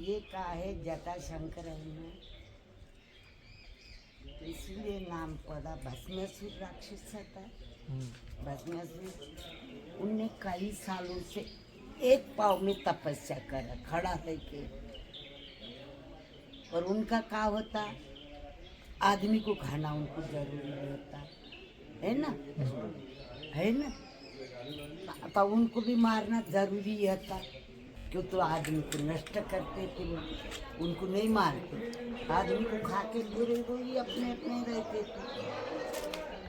ये का है जटाशंकर है ना, इसलिए नाम पड़ा। भस्मासुर राक्षस था। भस्मासुर उनने कई सालों से एक पाँव में तपस्या करा, खड़ा है के। और उनका क्या होता, आदमी को खाना उनको जरूरी होता है ना, है ना। तो उनको भी मारना जरूरी होता, क्यों तो आदमी को नष्ट करते थे वो, उनको नहीं मारते, आदमी को खा के पूरे वो ही अपने अपने रहते थे।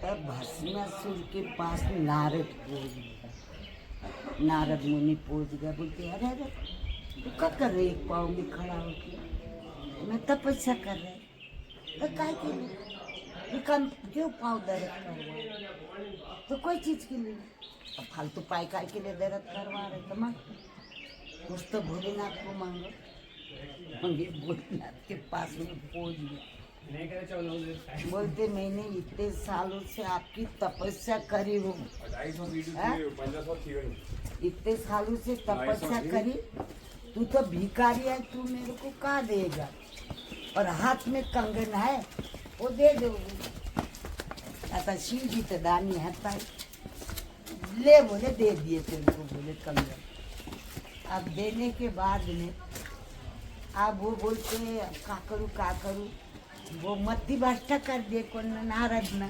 तब भस्मासुर के पास नारद पहुंच गया, नारद मुनि पहुंच गया। बोलते अरे अरे तू क्या कर रहे, एक पाँव में खड़ा होके, मैं तपस्या कर रहे। तो काय के लिए क्यों पाँव दर्द करवा, तो कोई चीज के लिए अब फालतू पाई काय के लिए दर्द करवा रहे। तो मांग कुछ तो भोलेनाथ को मांगो। हम ये भोलेनाथ के पास में पहुंच गया। बोलते मैंने इतने सालों से आपकी तपस्या करी हूँ, इतने सालों से तपस्या करी, तू तो भिखारी है, तू मेरे को क्या देगा। और हाथ में कंगन है वो दे दोगे। आता शिव जी तो दानी है, ले बोले दे दिए तेरे को, बोले कंगन। अब देने के बाद में अब वो बोलते का करूँ, वो मत्ती भाष्टा कर दिए कौन नारद ने।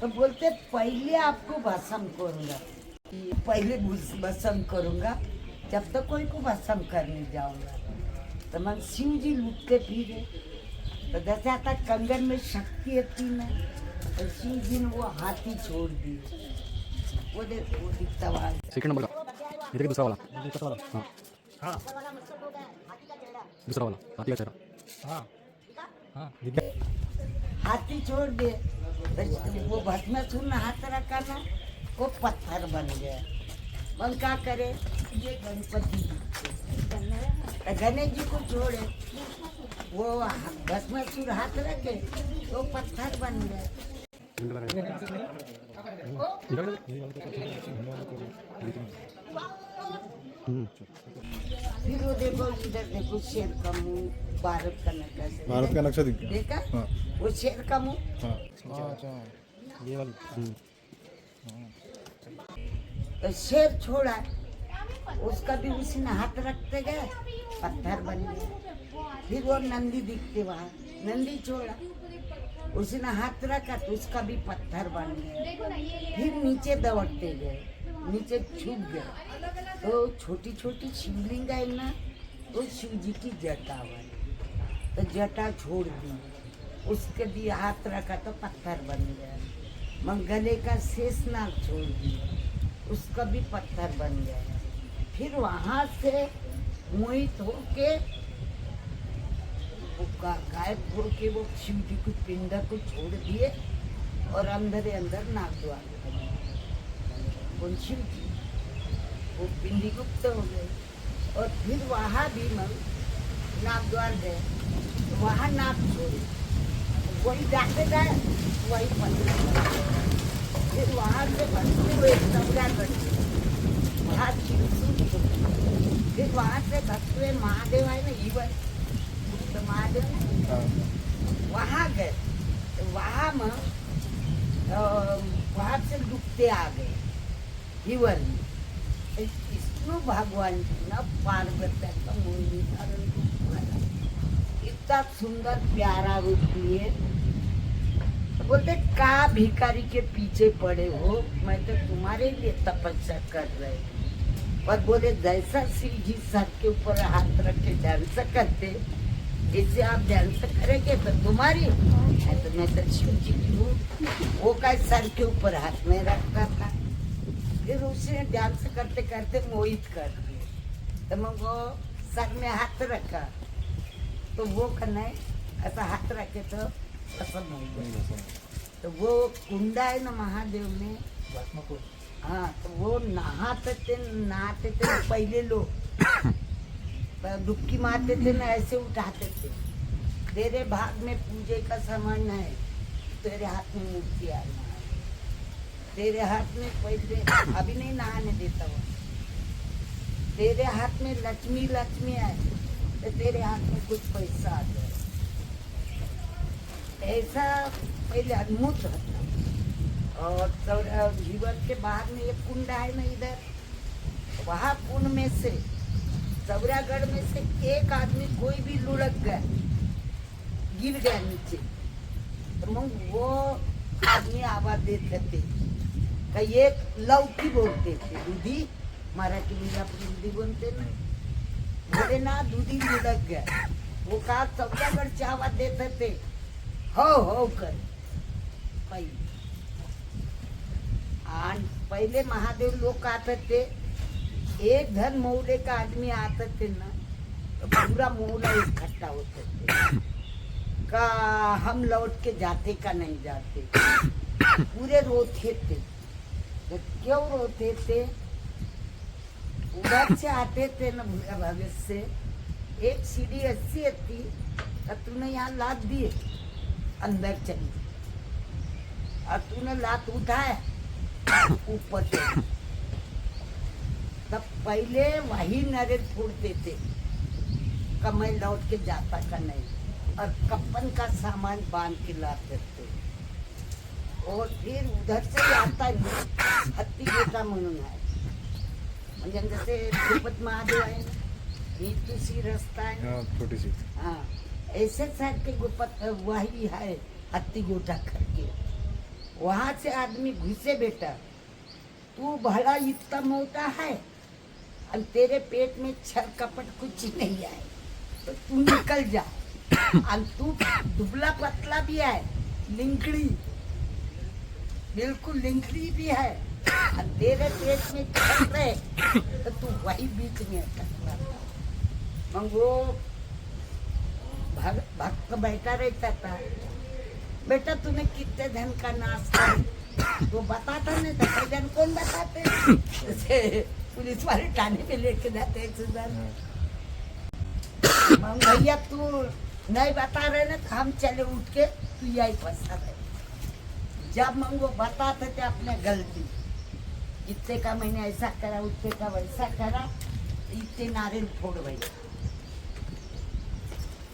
तो बोलते पहले आपको भस्म करूँगा, पहले भस्म करूँगा, जब तक कोई को भस्म करने जाऊँगा। तो मन शिव जी लुटते फिरे। तो जैसे आता कंगन में शक्ति थी ना, तो शिव जी ने वो हाथी छोड़ दिए। वो देखो, वो दिखता हुआ सेकंड नंबर का, ये देखिए दूसरा वाला, हाँ हाँ दूसरा वाला हाथी का चेहरा, हाँ हाँ हाथी छोड़ दे। तो वो भस्मासुर ने हाथ रखा ना, वो पत्थर बन गया। मन क्या करे, ये गणपति जी, गणेश जी को छोड़े, वो भस्मासुर हाथ रखे तो पत्थर बन गए। फिर वो देखो, इधर देखो, शेर का मुंह, भारत का नक्शा, भारत का नक्शा दिख गया। देखा, हाँ वो शेर का मुंह। हाँ अच्छा ये वाली। तो शेर छोड़ा, उसका भी उसी ने हाथ रखते गए, पत्थर बन गया। फिर वो नंदी दिखते वहाँ, नंदी छोड़ा, उसी ने हाथ रखा तो उसका भी पत्थर बन गया। फिर नीचे दौड़ते गए, नीचे छुप गए, तो छोटी छोटी शिवलिंग है ना, तो शिव जी की जटा बनी। तो जटा छोड़ दी, उसके भी हाथ रखा तो पत्थर बन गया। गले का शेषनाग छोड़ दिया, उसका भी पत्थर बन गया। फिर वहाँ से मोहित होके गायब होके वो शिव जी को पिंड को छोड़ दिए, और अंदर अंदर नागद्वार कौन शिव जी, वो पिंडी गुप्त हो गए। और फिर वहाँ भी नागद्वार गए, वहाँ नाग छोड़े, वही जाते गए, वही पंद्रह। फिर वहाँ से भक्ति हुए नवरात्र, वहाँ फिर वहाँ से भक्त हुए महादेव है ना, इवन तो महादेव वहाँ गए। तो वहाँ में वहाँ से डूबते आ गए इवन में। विष्णु भगवान जी ना पार्वती का मोहिनी धारण रूप, इतना सुंदर प्यारा रूप लिए। बोलते का भिखारी के पीछे पड़े हो, मैं तो तुम्हारे लिए तपस्या कर रहे। और बोले जैसा शिव जी सर के ऊपर हाथ रख के ध्यान से करते, इससे आप ध्यान से करेंगे तो तुम्हारी है। तो मैं तो शिव जी की हूँ, वो का सर के ऊपर हाथ में रखता था। फिर उसने ध्यान से करते करते मोहित कर दिए। तो मैं वो सर में हाथ रखा, तो वो करना ऐसा हाथ रखे तो असम हो गया। तो वो कुंडा है ना महादेव में, हाँ, तो वो नहाते थे पहले लोग डुबकी मारते थे ना, ऐसे उठाते थे। तेरे भाग में पूजे का सामान है, तेरे हाथ में मूर्ति आना है, तेरे हाथ में पहले अभी नहीं नहाने देता वो, तेरे हाथ में लक्ष्मी लक्ष्मी आए, तो तेरे हाथ में कुछ पैसा आ जाए। ऐसा पहले अद्भुत था। और जीवन के बाहर में ये कुंड है ना इधर, वहाँ कुंड में से सौरागढ़ में से एक आदमी कोई भी लुढ़क गया, गिर गया नीचे, तो वो आदमी आवाज देते थे कि ये लौकी बोलते थे, दूधी मराठी में अपन दूधी बोलते ना, बोले ना दूधी लुढ़क गया। वो कहा सौरागढ़ से आवाज देते थे, हो कर पहले महादेव लोग आते थे, एक धन मोहल्ले का आदमी आते थे ना, तो पूरा मोहल्ला इकट्ठा होते थे का हम लौट के जाते का नहीं जाते, पूरे रोते थे। तो क्यों रोते थे? उधर से आते थे ना भविष्य से, एक सीढ़ी ऐसी थी तो तूने यहाँ लात दिए, अंदर चली, और तूने लात उठाए ऊपर चली। तब पहले वही नरे फोड़ते थे कि मैं लौट के जाता का नहीं, और कपन का सामान बांध के लाते थे। और फिर उधर से आता नहीं, हत्ती बेटा म्हणून आहे, म्हणजे जसे तिरुपत महादेव आहे ना, ही तुसी रस्ता आहे ना, छोटी सी हाँ ऐसे साइड के गुपत वही है, हत्ती गोटा करके वहां से आदमी घुसे। बेटा तू भला इतना मोटा है और तेरे पेट में छर कपट कुछ नहीं है, तो तू निकल जा। और तू दुबला पतला भी है, लिंकड़ी, बिल्कुल लिंकड़ी भी है, और तेरे पेट में छर रहे, तो तू वही बीच में अटकता। मग वो भक्त बैठा रहता था, बेटा तूने कितने धन का नाश किया? वो बताता नहीं था, कई जन कौन बताते, जैसे पुलिस वाले थाने में लेके जाते हैं सुधार। भैया तू नहीं बता रहे ना, तो हम चले उठ के, तू यही फंसा रहे। जब हम वो बताते थे अपने गलती, इतने का मैंने ऐसा करा, उतने का वैसा करा, इतने नारियल फोड़ गई।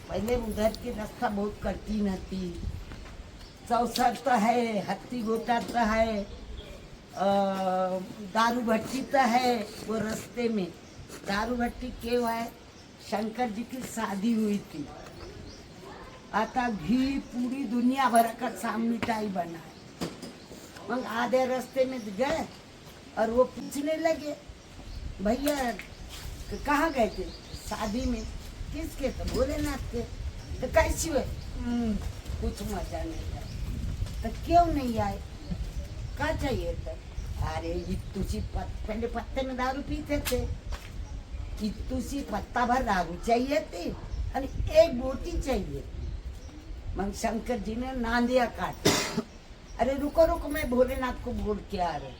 पहले उधर की रास्ता बहुत कठिन थी, चौसर तो है, हत्ती गोटा तो है, दारू भट्टी तो है। वो रास्ते में दारू भट्टी क्यों है? शंकर जी की शादी हुई थी, आता घी पूरी दुनिया भर का साम मिठाई बना है। मग आधे रास्ते में गए और वो पूछने लगे, भैया कहाँ गए थे? शादी में। किसके? तो भोलेनाथ के। तो कैसी हुए? कुछ मजा नहीं आया। तो क्यों नहीं आए? क्या चाहिए था? अरे इतुसी पहले पत्ते में दारू पीते थे, इतुसी पत्ता भर दारू चाहिए थी, और एक बोटी चाहिए। मग शंकर जी ने नांदिया काटा। अरे रुको रुको, मैं भोलेनाथ को बोल के आ रहे।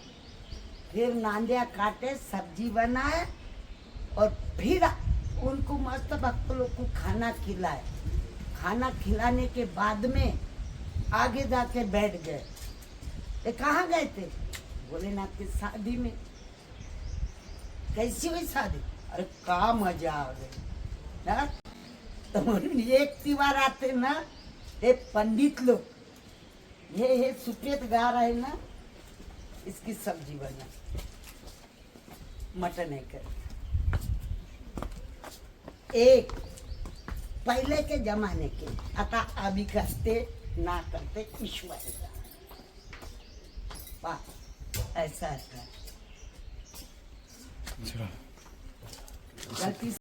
फिर नांदिया काटे, सब्जी बनाए, और फिर उनको मस्त भक्त लोग को खाना खिलाए। खाना खिलाने के बाद में आगे जाके बैठ गए। ये कहाँ गए थे? भोलेनाथ की शादी में। कैसी हुई शादी? अरे का मजा आ गई ना। तो एक त्योहार आते ना, ये पंडित लोग, ये सुपेत गा रहे ना, इसकी सब्जी बना, मटन है कर। एक पहले के जमाने के, आता अभी करते ना करते ईश्वर का। वाह ऐसा है। अच्छा गलती